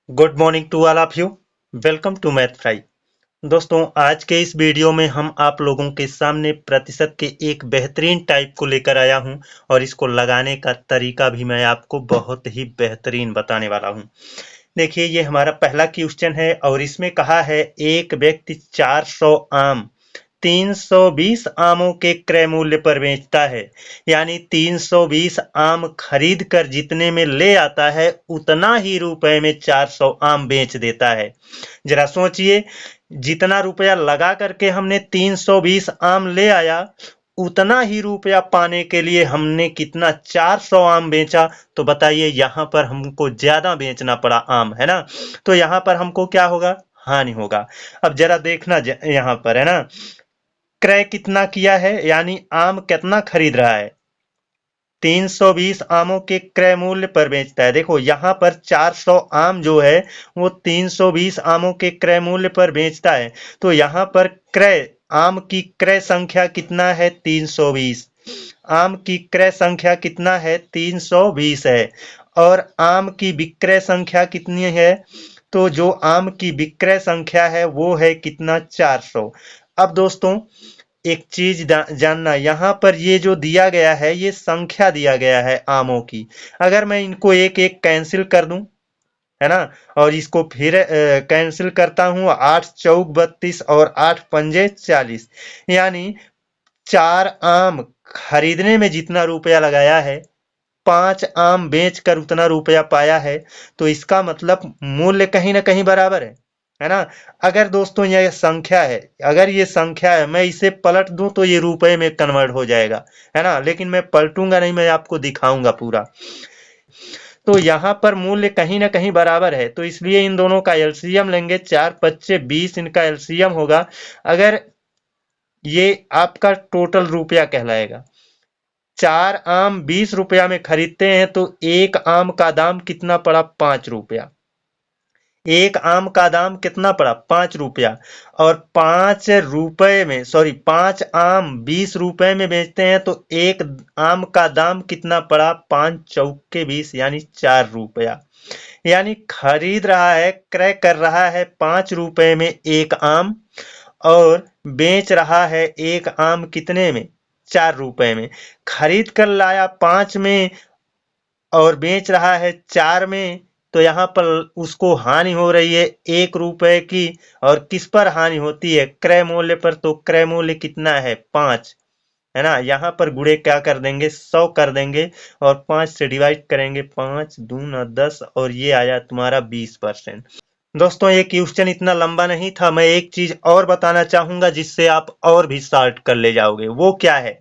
Good morning to all of you. Welcome to math fry. दोस्तों, आज के इस वीडियो में हम आप लोगों के सामने प्रतिशत के एक बेहतरीन टाइप को लेकर आया हूं और इसको लगाने का तरीका भी मैं आपको बहुत ही बेहतरीन बताने वाला हूं। देखिए, ये हमारा पहला क्वेश्चन है और इसमें कहा है एक व्यक्ति 400 आम 320 आमों के क्रय मूल्य पर बेचता है। यानी 320 आम खरीद कर जितने में ले आता है उतना ही रुपए में 400 आम बेच देता है। जरा सोचिए, जितना रुपया लगा करके हमने 320 आम ले आया, उतना ही रुपया पाने के लिए हमने कितना 400 आम बेचा। तो बताइए, यहाँ पर हमको ज्यादा बेचना पड़ा आम, है ना। तो यहाँ पर हमको क्या होगा? हानि होगा। अब जरा देखना, यहाँ पर है ना, क्रय कितना किया है, यानी आम कितना खरीद रहा है। 320 आमों के क्रय मूल्य पर बेचता है। देखो, यहाँ पर 400 आम जो है वो 320 आमों के क्रय मूल्य पर बेचता है। तो यहाँ पर क्रय आम की क्रय संख्या कितना है? 320। आम की क्रय संख्या कितना है? 320 है। और आम की विक्रय संख्या कितनी है? तो जो आम की विक्रय संख्या है वो है कितना? 400। अब दोस्तों, एक चीज जानना, यहाँ पर ये जो दिया गया है ये संख्या दिया गया है आमों की। अगर मैं इनको एक एक कैंसिल कर दूं, है ना, और इसको फिर कैंसिल करता हूं, 8 चौक 32 और 8 पंजे 40, यानी 4 आम खरीदने में जितना रुपया लगाया है, 5 आम बेच कर उतना रुपया पाया है। तो इसका मतलब मूल्य कहीं ना कहीं बराबर है ना। अगर दोस्तों यह संख्या है, अगर ये संख्या है, मैं इसे पलट दूं तो ये रुपए में कन्वर्ट हो जाएगा, है ना, लेकिन मैं पलटूंगा नहीं, मैं आपको दिखाऊंगा पूरा। तो यहाँ पर मूल्य कहीं ना कहीं बराबर है, तो इसलिए इन दोनों का एलसीएम लेंगे। 4 पच्चे 20 इनका एलसीएम होगा। अगर ये आपका टोटल रुपया कहलाएगा, 4 आम 20 रुपया में खरीदते हैं तो एक आम का दाम कितना पड़ा? 5 रुपया। एक आम का दाम कितना पड़ा? 5 रुपया। और 5 रुपए में, सॉरी, 5 आम 20 रुपए में बेचते हैं तो एक आम का दाम कितना पड़ा? 5 चौके 20, यानी 4 रुपया। यानी खरीद रहा है, क्रय कर रहा है 5 रुपए में एक आम, और बेच रहा है एक आम कितने में? 4 रुपए में। खरीद कर लाया 5 में और बेच रहा है 4 में, तो यहाँ पर उसको हानि हो रही है 1 रुपए की। और किस पर हानि होती है? क्रय मूल्य पर। तो क्रय मूल्य कितना है? 5, है ना। यहाँ पर गुणे क्या कर देंगे? 100 कर देंगे और 5 से डिवाइड करेंगे। 5 दूना 10 और ये आया तुम्हारा 20%। दोस्तों, ये क्वेश्चन इतना लंबा नहीं था। मैं एक चीज और बताना चाहूंगा जिससे आप और भी सॉल्व कर ले जाओगे। वो क्या है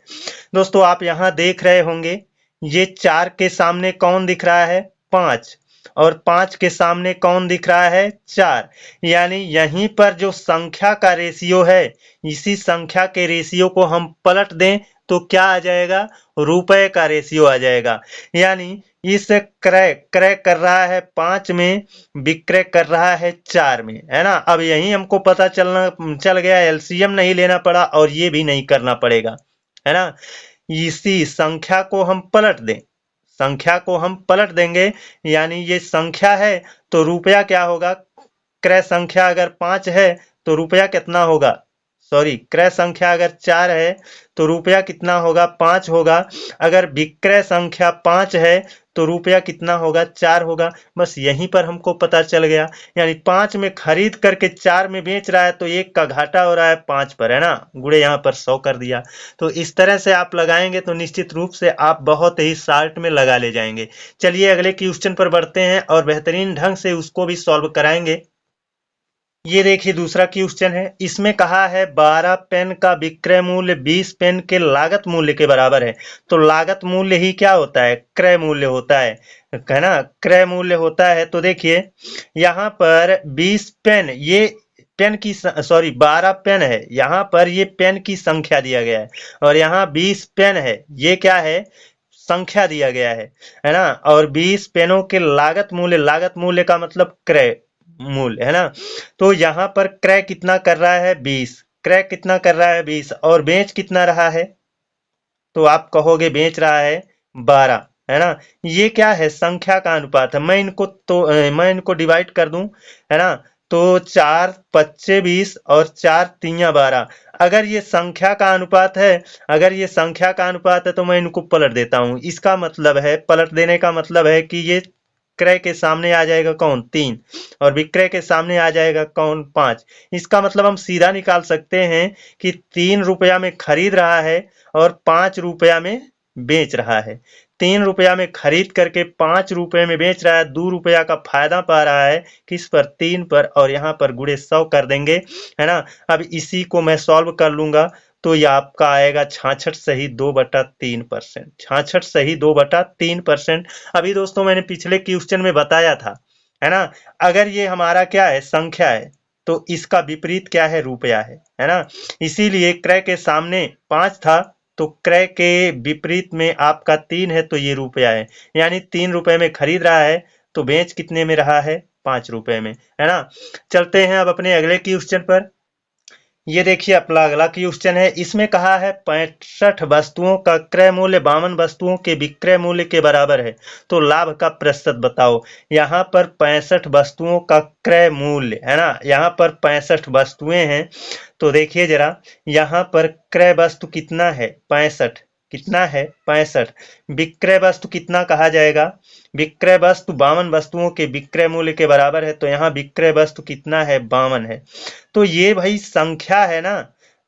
दोस्तों? आप यहाँ देख रहे होंगे, ये 4 के सामने कौन दिख रहा है? 5। और 5 के सामने कौन दिख रहा है? 4। यानी यहीं पर जो संख्या का रेशियो है, इसी संख्या के रेशियो को हम पलट दें तो क्या आ जाएगा? रुपए का रेशियो आ जाएगा। यानी इस क्रय क्रय कर रहा है 5 में, विक्रय कर रहा है 4 में, है ना। अब यही हमको पता चल गया, एलसीएम नहीं लेना पड़ा और ये भी नहीं करना पड़ेगा, है ना। इसी संख्या को हम पलट दें, संख्या को हम पलट देंगे, यानी ये संख्या है तो रुपया क्या होगा? क्रय संख्या अगर 5 है तो रुपया कितना होगा? सॉरी, क्रय संख्या अगर 4 है तो रुपया कितना होगा? 5 होगा। अगर विक्रय संख्या 5 है तो रुपया कितना होगा? 4 होगा। बस यहीं पर हमको पता चल गया। यानी 5 में खरीद करके 4 में बेच रहा है तो 1 का घाटा हो रहा है 5 पर, है ना। गुणे यहाँ पर 100 कर दिया। तो इस तरह से आप लगाएंगे तो निश्चित रूप से आप बहुत ही शार्ट में लगा ले जाएंगे। चलिए अगले क्वेश्चन पर बढ़ते हैं और बेहतरीन ढंग से उसको भी सॉल्व कराएंगे। ये देखिए, दूसरा क्वेश्चन है। इसमें कहा है 12 पेन का विक्रय मूल्य 20 पेन के लागत मूल्य के बराबर है। तो लागत मूल्य ही क्या होता है? क्रय मूल्य होता है ना। क्रय मूल्य होता है। तो देखिए, यहाँ पर 20 पेन, ये पेन की, सॉरी, 12 पेन है। यहाँ पर ये पेन की संख्या दिया गया है और यहाँ 20 पेन है, ये क्या है? संख्या दिया गया है ना। और 20 पेनों के लागत मूल्य का मतलब क्रय मूल्य, है ना। तो यहाँ पर क्रय कितना कर रहा है? 20। क्रय कितना कर रहा है? 20। और बेच कितना रहा है? तो आप कहोगे बेच रहा है 12। है ना। ये क्या है, संख्या का अनुपात है। मैं इनको डिवाइड कर दूं, है ना, तो 4 पच्चे 20 और 4 तिया 12। अगर ये संख्या का अनुपात है, अगर ये संख्या का अनुपात है तो मैं इनको पलट देता हूं। इसका मतलब है, पलट देने का मतलब है कि ये क्रय के सामने आ जाएगा कौन, 3, और विक्रय के सामने आ जाएगा कौन, 5। इसका मतलब हम सीधा निकाल सकते हैं कि 3 रुपया में खरीद रहा है और 5 रुपया में बेच रहा है। 3 रुपया में खरीद करके 5 रुपये में बेच रहा है, 2 रुपया का फायदा पा रहा है, किस पर, 3 पर, और यहाँ पर गुणे 100 कर देंगे, है ना। अब इसी को मैं सॉल्व कर लूंगा तो ये आपका आएगा 66 सही 2/3%, 66 सही 2/3%। अभी दोस्तों मैंने पिछले क्वेश्चन में बताया था, है ना, अगर ये हमारा क्या है, संख्या है, तो इसका विपरीत क्या है, रुपया है ना। इसीलिए क्रय के सामने 5 था तो क्रय के विपरीत में आपका 3 है तो ये रुपया है, यानी 3 रुपए में खरीद रहा है तो बेच कितने में रहा है, 5 रुपए में, है ना। चलते हैं अब अपने अगले क्वेश्चन पर। ये देखिए अपना अगला क्वेश्चन है। इसमें कहा है 65 वस्तुओं का क्रय मूल्य 52 वस्तुओं के विक्रय मूल्य के बराबर है, तो लाभ का प्रतिशत बताओ। यहाँ पर 65 वस्तुओं का क्रय मूल्य, है ना, यहाँ पर 65 वस्तुएं हैं। तो देखिए जरा, यहाँ पर क्रय वस्तु कितना है, 65, कितना है, 65। विक्रय वस्तु कितना कहा जाएगा, विक्रय वस्तु 52 वस्तुओं के विक्रय मूल्य के बराबर है, तो यहाँ विक्रय वस्तु कितना है, 52 है। तो ये भाई संख्या है ना।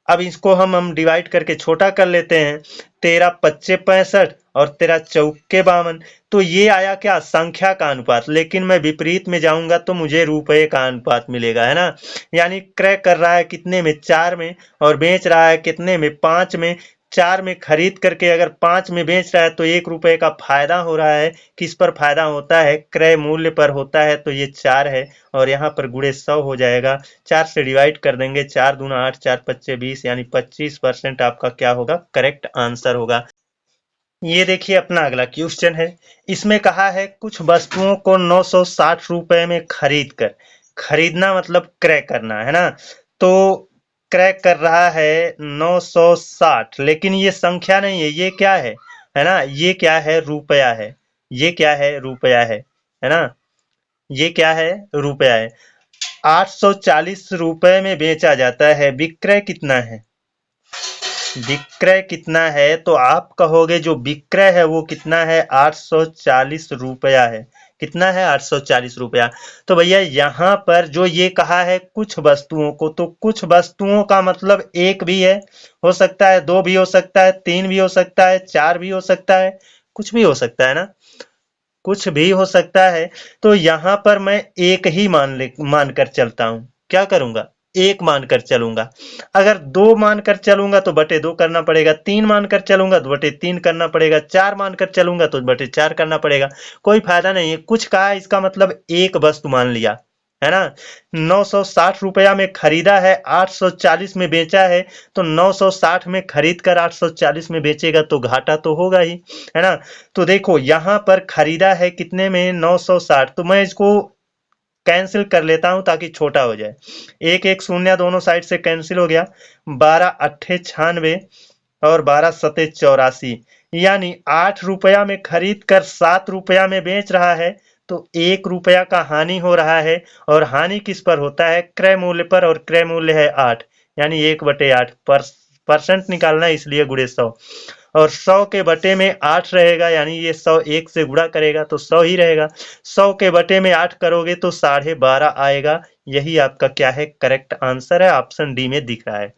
अब इसको हम डिवाइड करके छोटा कर लेते हैं। 13 पच्चे 65 और 13 चौके 52। तो ये आया क्या, संख्या का अनुपात। लेकिन मैं विपरीत में जाऊंगा तो मुझे रुपए का अनुपात मिलेगा, है ना। यानी क्रय कर रहा है कितने में, 4 में, और बेच रहा है कितने में, 5 में। 4 में खरीद करके अगर 5 में बेच रहा है तो 1 रुपए का फायदा हो रहा है। किस पर फायदा होता है, क्रय मूल्य पर होता है, तो ये 4 है, और यहाँ पर गुणे 100 हो जाएगा। 4 से डिवाइड कर देंगे, 4 दूना 8, 4 पच्चे 20, यानी 25% आपका क्या होगा, करेक्ट आंसर होगा। ये देखिए अपना अगला क्वेश्चन है। इसमें कहा है कुछ वस्तुओं को 960 रुपए में खरीद कर, खरीदना मतलब क्रय करना, है ना। तो क्रय कर रहा है 960, लेकिन ये संख्या नहीं है, ये क्या है ना, ये क्या है, रुपया है। ये क्या है, रुपया है ना। ये क्या है, रुपया है। 840 रुपए में बेचा जाता है, विक्रय कितना है, विक्रय कितना है, तो आप कहोगे जो विक्रय है वो कितना है, 840 रुपया है। कितना है, 840 रुपया। तो भैया यहाँ पर जो ये कहा है कुछ वस्तुओं को, तो कुछ वस्तुओं का मतलब एक भी है, हो सकता है 2 भी हो सकता है, 3 भी हो सकता है, 4 भी हो सकता है, कुछ भी हो सकता है ना, कुछ भी हो सकता है। तो यहाँ पर मैं एक ही मान कर चलता हूँ। क्या करूंगा, एक मानकर चलूंगा। अगर 2 मानकर चलूंगा तो बटे 2 करना पड़ेगा, 3 मानकर चलूंगा तो बटे 3 करना पड़ेगा, 4 मानकर चलूंगा तो बटे 4 करना पड़ेगा। कोई फायदा नहीं है, कुछ कहा इसका मतलब एक वस्तु मान लिया, है ना। 960 रुपया में खरीदा है, 840 में बेचा है, तो 960 में खरीद कर 840 में बेचेगा तो घाटा तो होगा ही, है ना। तो देखो यहाँ पर खरीदा है कितने में, 960, तो मैं इसको कैंसिल कर लेता हूं ताकि छोटा हो जाए। एक एक शून्य दोनों साइड से कैंसिल हो गया। 12 अट्ठे 96 और 12 सते 84, यानी 8 रुपया में खरीद कर 7 रुपया में बेच रहा है, तो 1 रुपया का हानि हो रहा है। और हानि किस पर होता है, क्रय मूल्य पर, और क्रय मूल्य है 8, यानी 1/8 परसेंट निकालना है, इसलिए गुणे 100। और 100 के बटे में 8 रहेगा, यानी ये 100 1 से गुणा करेगा तो 100 ही रहेगा। 100 के बटे में 8 करोगे तो 12.5 आएगा। यही आपका क्या है, करेक्ट आंसर है, ऑप्शन डी में दिख रहा है।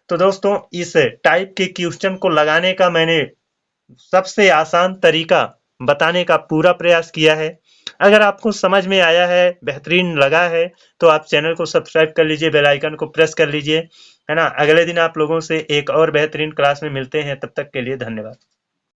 तो दोस्तों इस टाइप के क्वेश्चन को लगाने का मैंने सबसे आसान तरीका बताने का पूरा प्रयास किया है। अगर आपको समझ में आया है, बेहतरीन लगा है, तो आप चैनल को सब्सक्राइब कर लीजिए, बेल आइकन को प्रेस कर लीजिए, है ना। अगले दिन आप लोगों से एक और बेहतरीन क्लास में मिलते हैं, तब तक के लिए धन्यवाद।